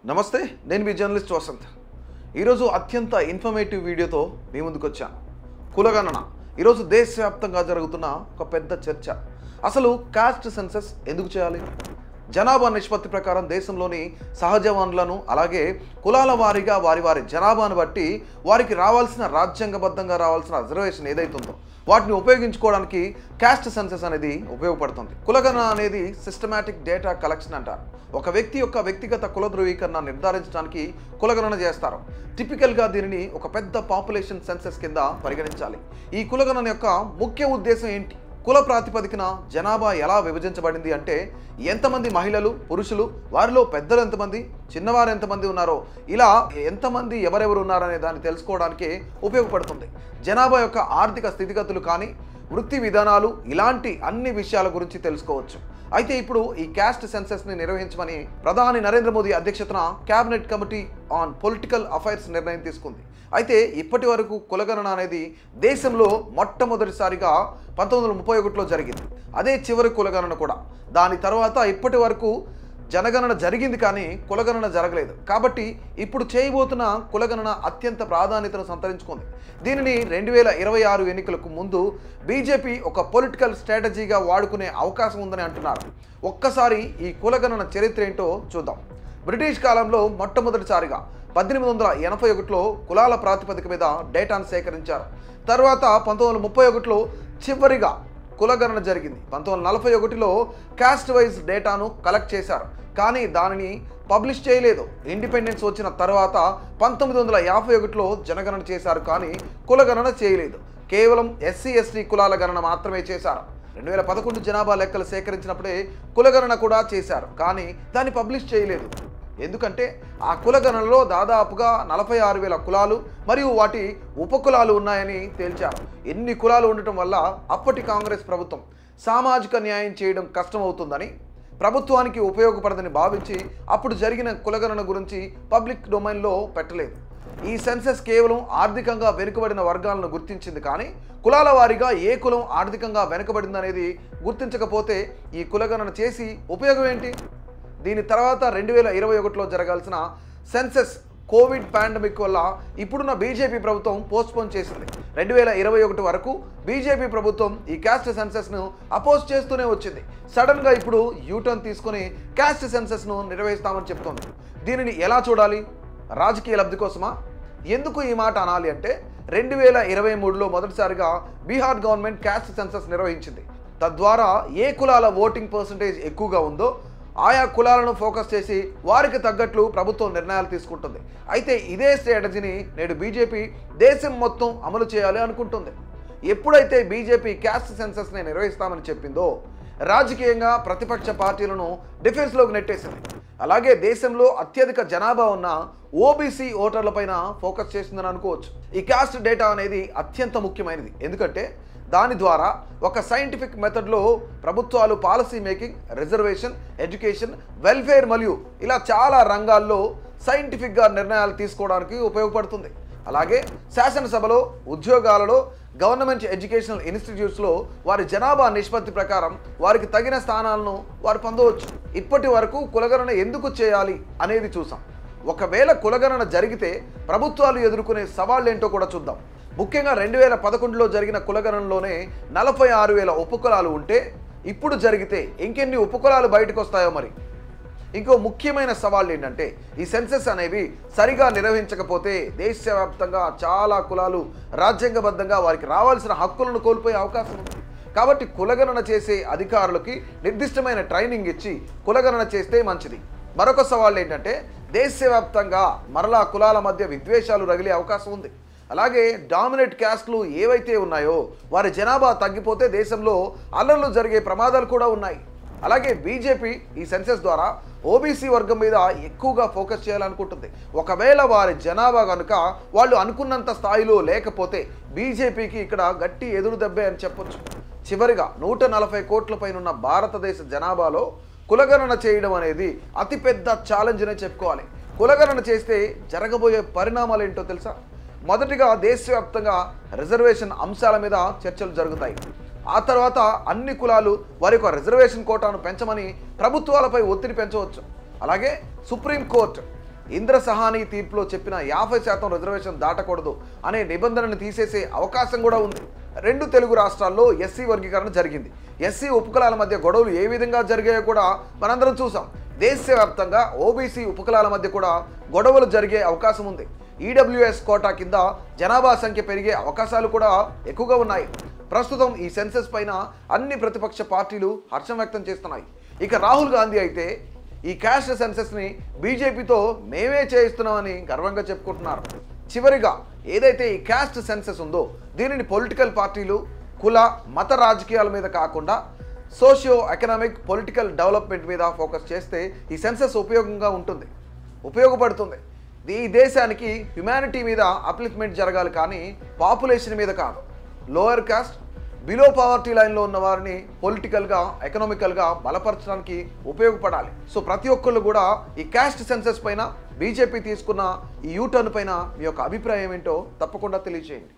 నమస్తే, నేను మీ జర్నలిస్ట్ వసంత్. ఈరోజు అత్యంత ఇన్ఫర్మేటివ్ వీడియోతో మీ ముందుకు వచ్చాను. కులగణన ఈరోజు దేశవ్యాప్తంగా జరుగుతున్న ఒక పెద్ద చర్చ. అసలు కాస్ట్ సెన్సస్ ఎందుకు చేయాలి? జనాభా నిష్పత్తి ప్రకారం దేశంలోని సహజ వనరులను అలాగే కులాల వారీగా వారి జనాభాను బట్టి వారికి రావాల్సిన రాజ్యాంగబద్ధంగా రావాల్సిన రిజర్వేషన్ ఏదైతుందో వాటిని ఉపయోగించుకోవడానికి కాస్ట్ సెన్సస్ అనేది ఉపయోగపడుతుంది. కులగణన అనేది సిస్టమాటిక్ డేటా కలెక్షన్ అంటారు. ఒక వ్యక్తి యొక్క వ్యక్తిగత కుల ధృవీకరణ నిర్ధారించడానికి కులగణన చేస్తారు. టిపికల్గా దీనిని ఒక పెద్ద పాపులేషన్ సెన్సస్ కింద పరిగణించాలి. ఈ కులగణన యొక్క ముఖ్య ఉద్దేశం ఏంటి? కుల ప్రాతిపదికన జనాభా ఎలా విభజించబడింది అంటే ఎంతమంది మహిళలు, పురుషులు, వారిలో పెద్దలు ఎంతమంది, చిన్నవారు ఎంతమంది ఉన్నారో, ఇలా ఎంతమంది ఎవరెవరు ఉన్నారనే దాన్ని తెలుసుకోవడానికే ఉపయోగపడుతుంది. జనాభా యొక్క ఆర్థిక స్థితిగతులు కానీ, వృత్తి విధానాలు, ఇలాంటి అన్ని విషయాల గురించి తెలుసుకోవచ్చు. అయితే ఇప్పుడు ఈ కాస్ట్ సెన్సస్ని నిర్వహించమని ప్రధాని నరేంద్ర మోదీ అధ్యక్షతన cabinet committee on political affairs నిర్ణయం తీసుకుంది. అయితే ఇప్పటి వరకు కులగణన అనేది దేశంలో మొట్టమొదటిసారిగా 1931లో జరిగింది. అదే చివరి కులగణన కూడా. దాని తర్వాత ఇప్పటి వరకు జనగణన జరిగింది కానీ కులగణన జరగలేదు. కాబట్టి ఇప్పుడు చేయబోతున్న కులగణన అత్యంత ప్రాధాన్యతను సంతరించుకుంది. దీనిని 2026 ఎన్నికలకు ముందు బీజేపీ ఒక పొలిటికల్ స్ట్రాటజీగా వాడుకునే అవకాశం ఉందని అంటున్నారు. ఒక్కసారి ఈ కులగణన చరిత్ర ఏంటో చూద్దాం. బ్రిటిష్ కాలంలో మొట్టమొదటిసారిగా 1881లో కులాల ప్రాతిపదిక మీద డేటాను సేకరించారు. తర్వాత 1931లో చివరిగా కులగణన జరిగింది. 1941లో కాస్ట్ వైజ్ డేటాను కలెక్ట్ చేశారు, కానీ దానిని పబ్లిష్ చేయలేదు. ఇండిపెండెన్స్ వచ్చిన తర్వాత 1951లో జనగణన చేశారు, కానీ కులగణన చేయలేదు. కేవలం SC/ST కులాల గణన మాత్రమే చేశారు. 2011 జనాభా లెక్కలు సేకరించినప్పుడే కులగణన కూడా చేశారు, కానీ దాన్ని పబ్లిష్ చేయలేదు. ఎందుకంటే ఆ కులగణనలో దాదాపుగా 46,000 కులాలు మరియు వాటి ఉపకులాలు ఉన్నాయని తేల్చారు. ఎన్ని కులాలు ఉండటం వల్ల అప్పటి కాంగ్రెస్ ప్రభుత్వం సామాజిక న్యాయం చేయడం కష్టమవుతుందని, ప్రభుత్వానికి ఉపయోగపడదని భావించి అప్పుడు జరిగిన కులగణన గురించి పబ్లిక్ డొమైన్లో పెట్టలేదు. ఈ సెన్సస్ కేవలం ఆర్థికంగా వెనుకబడిన వర్గాలను గుర్తించింది, కానీ కులాల వారీగా ఏ కులం ఆర్థికంగా వెనుకబడిందనేది గుర్తించకపోతే ఈ కులగణన చేసి ఉపయోగం ఏంటి? దీని తర్వాత 2021లో జరగాల్సిన సెన్సస్ కోవిడ్ పాండమిక్ వల్ల ఇప్పుడున్న బీజేపీ ప్రభుత్వం పోస్ట్పోన్ చేసింది. 2021 వరకు బీజేపీ ప్రభుత్వం ఈ కాస్ట్ సెన్సస్ను అపోజ్ చేస్తూనే వచ్చింది. సడన్గా ఇప్పుడు యూటర్న్ తీసుకుని కాస్ట్ సెన్సస్ను నిర్వహిస్తామని చెప్తోంది. దీనిని ఎలా చూడాలి? రాజకీయ లబ్ధి కోసమా? ఎందుకు ఈ మాట అనాలి అంటే 2023లో మొదటిసారిగా బీహార్ గవర్నమెంట్ కాస్ట్ సెన్సస్ నిర్వహించింది. తద్వారా ఏ కులాల ఓటింగ్ పర్సంటేజ్ ఎక్కువగా ఉందో ఆయా కులాలను ఫోకస్ చేసి వారికి తగ్గట్లు ప్రభుత్వం నిర్ణయాలు తీసుకుంటుంది. అయితే ఇదే స్ట్రాటజీని నేడు బీజేపీ దేశం మొత్తం అమలు చేయాలి అనుకుంటుంది. ఎప్పుడైతే బీజేపీ కాస్ట్ సెన్సస్ని నిర్వహిస్తామని చెప్పిందో రాజకీయంగా ప్రతిపక్ష పార్టీలను డిఫెన్స్లోకి నెట్టేసింది. అలాగే దేశంలో అత్యధిక జనాభా ఉన్న ఓబీసీ ఓటర్లపైన ఫోకస్ చేసిందని అనుకోవచ్చు. ఈ కాస్ట్ డేటా అనేది అత్యంత ముఖ్యమైనది. ఎందుకంటే దాని ద్వారా ఒక సైంటిఫిక్ మెథడ్లో ప్రభుత్వాలు policy making, reservation, education, welfare మరియు ఇలా చాలా రంగాల్లో సైంటిఫిక్గా నిర్ణయాలు తీసుకోవడానికి ఉపయోగపడుతుంది. అలాగే శాసనసభలో, ఉద్యోగాలలో, గవర్నమెంట్ ఎడ్యుకేషనల్ ఇన్స్టిట్యూట్స్లో వారి జనాభా నిష్పత్తి ప్రకారం వారికి తగిన స్థానాలను వారు పొందవచ్చు. ఇప్పటి వరకు కులగణన ఎందుకు చేయాలి అనేది చూసాం. ఒకవేళ కులగణన జరిగితే ప్రభుత్వాలు ఎదుర్కొనే సవాళ్ళు ఏంటో కూడా చూద్దాం. ముఖ్యంగా 2011లో జరిగిన కులగణనలోనే 46,000 ఉపకులాలు ఉంటే ఇప్పుడు జరిగితే ఇంకెన్ని ఉపకులాలు బయటకు వస్తాయో మరి. ఇంకో ముఖ్యమైన సవాళ్ళు ఏంటంటే ఈ సెన్సస్ అనేవి సరిగా నిర్వహించకపోతే దేశవ్యాప్తంగా చాలా కులాలు రాజ్యాంగబద్ధంగా వారికి రావాల్సిన హక్కులను కోల్పోయే అవకాశం ఉంది. కాబట్టి కులగణన చేసే అధికారులకి నిర్దిష్టమైన ట్రైనింగ్ ఇచ్చి కులగణన చేస్తే మంచిది. మరొక సవాళ్ళు ఏంటంటే దేశవ్యాప్తంగా మరలా కులాల మధ్య విద్వేషాలు రగిలే అవకాశం ఉంది. అలాగే డామినేట్ క్యాస్ట్లు ఏవైతే ఉన్నాయో వారి జనాభా తగ్గిపోతే దేశంలో అల్లర్లు జరిగే ప్రమాదాలు కూడా ఉన్నాయి. అలాగే బీజేపీ ఈ సెన్సస్ ద్వారా ఓబీసీ వర్గం మీద ఎక్కువగా ఫోకస్ చేయాలనుకుంటుంది. ఒకవేళ వారి జనాభా కనుక వాళ్ళు అనుకున్నంత స్థాయిలో లేకపోతే బీజేపీకి ఇక్కడ గట్టి ఎదురు దెబ్బే అని చెప్పొచ్చు. చివరిగా 140 కోట్ల పైన భారతదేశ జనాభాలో కులగణన చేయడం అనేది అతిపెద్ద ఛాలెంజ్ అనే చెప్పుకోవాలి. కులగణన చేస్తే జరగబోయే పరిణామాలు ఏంటో తెలుసా? మొదటిగా దేశవ్యాప్తంగా రిజర్వేషన్ అంశాల మీద చర్చలు జరుగుతాయి. ఆ తర్వాత అన్ని కులాలు వారి యొక్క రిజర్వేషన్ కోటాను పెంచమని ప్రభుత్వాలపై ఒత్తిడి పెంచవచ్చు. అలాగే సుప్రీంకోర్టు ఇంద్ర సహాని తీర్పులో చెప్పిన 50% రిజర్వేషన్ దాటకూడదు అనే నిబంధనను తీసేసే అవకాశం కూడా ఉంది. 2 తెలుగు రాష్ట్రాల్లో ఎస్సీ వర్గీకరణ జరిగింది. ఎస్సీ ఉపకులాల మధ్య గొడవలు ఏ విధంగా జరిగాయో కూడా మనందరం చూసాం. దేశవ్యాప్తంగా ఓబీసీ ఉపకులాల మధ్య కూడా గొడవలు జరిగే అవకాశం ఉంది. ఈడబ్ల్యూఎస్ కోటా కింద జనాభా సంఖ్య పెరిగే అవకాశాలు కూడా ఎక్కువగా ఉన్నాయి. ప్రస్తుతం ఈ సెన్సెస్ పైన అన్ని ప్రతిపక్ష పార్టీలు హర్షం వ్యక్తం చేస్తున్నాయి. ఇక రాహుల్ గాంధీ అయితే ఈ క్యాస్ట్ సెన్సెస్ని బీజేపీతో మేమే చేయిస్తున్నామని గర్వంగా చెప్పుకుంటున్నారు. చివరిగా ఏదైతే ఈ క్యాస్ట్ సెన్సెస్ ఉందో దీనిని పొలిటికల్ పార్టీలు కుల మత రాజకీయాల మీద కాకుండా సోషియో ఎకనామిక్ పొలిటికల్ డెవలప్మెంట్ మీద ఫోకస్ చేస్తే ఈ సెన్సెస్ ఉపయోగపడుతుంది. ఈ దేశానికి హ్యుమానిటీ మీద అప్లిఫ్ట్మెంట్ జరగాలి కానీ పాపులేషన్ మీద కాదు. లోయర్ కాస్ట్ బిలో పవర్టీ లైన్లో ఉన్న వారిని పొలిటికల్గా ఎకనామికల్గా బలపరచడానికి ఉపయోగపడాలి. సో ప్రతి ఒక్కళ్ళు కూడా ఈ క్యాస్ట్ సెన్సెస్ పైన బీజేపీ తీసుకున్న ఈ యూటర్న్ పైన మీ యొక్క అభిప్రాయం ఏంటో తప్పకుండా తెలియజేయండి.